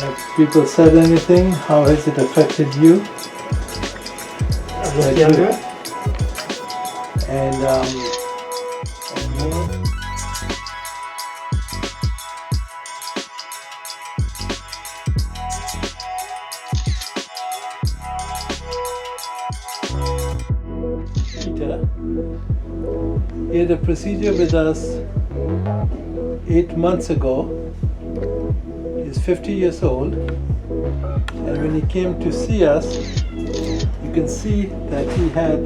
Have people said anything? How has it affected you? I look younger. And more? Peter, he had a procedure with us 8 months ago. He's 50 years old, and when he came to see us, you can see that he had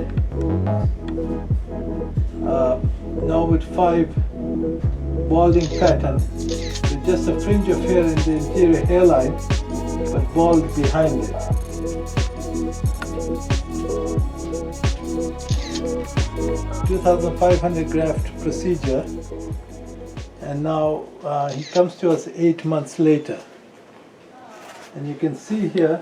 Norwood 5 balding pattern with just a fringe of hair in the interior hairline, but bald behind it. $2,500 graft procedure, and now he comes to us 8 months later, and you can see here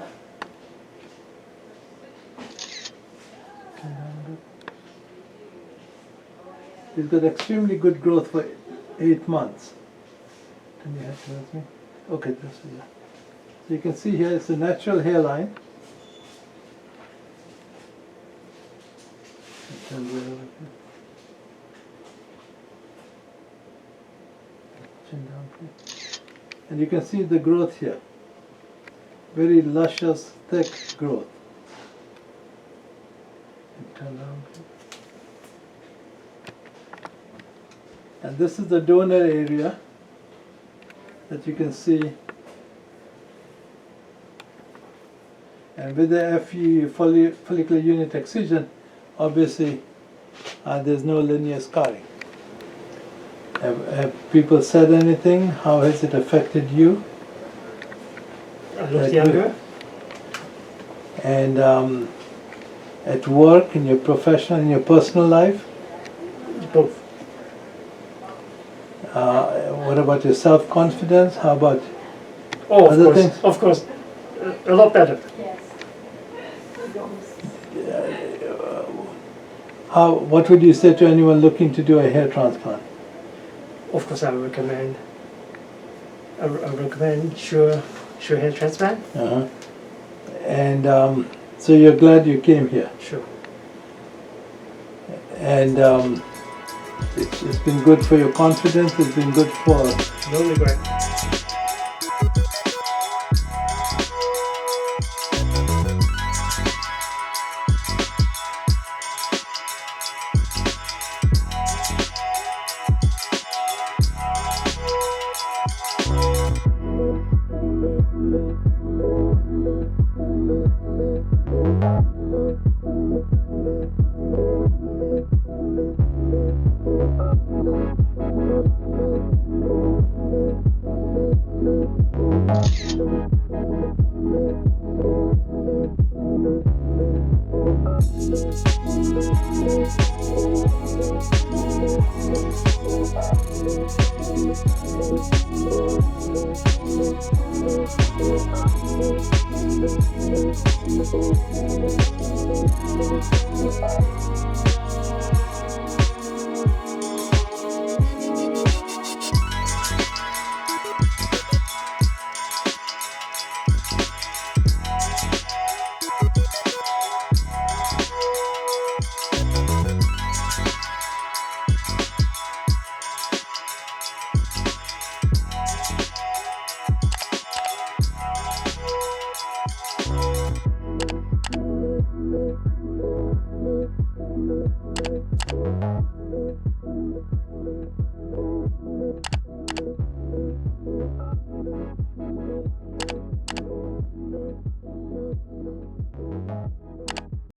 he's got extremely good growth for 8 months. Can you have it with me? Okay, this is it. So you can see here it's a natural hairline. Turn it over here. Chin down, please. And you can see the growth here. Very luscious, thick growth. And turn down, please. And this is the donor area that you can see. And with the FUE follicular unit excision, obviously there's no linear scarring. Have people said anything? How has it affected you? I look younger. And at work, in your professional, in your personal life? Both. What about your self-confidence? How about Oh, other of course, things? of course. A lot better. Yes. What would you say to anyone looking to do a hair transplant? Of course, I recommend. I recommend sure hair transplant. Uh-huh. And so you're glad you came here, Sure. and it's been good for your confidence. It's been good for. No regret.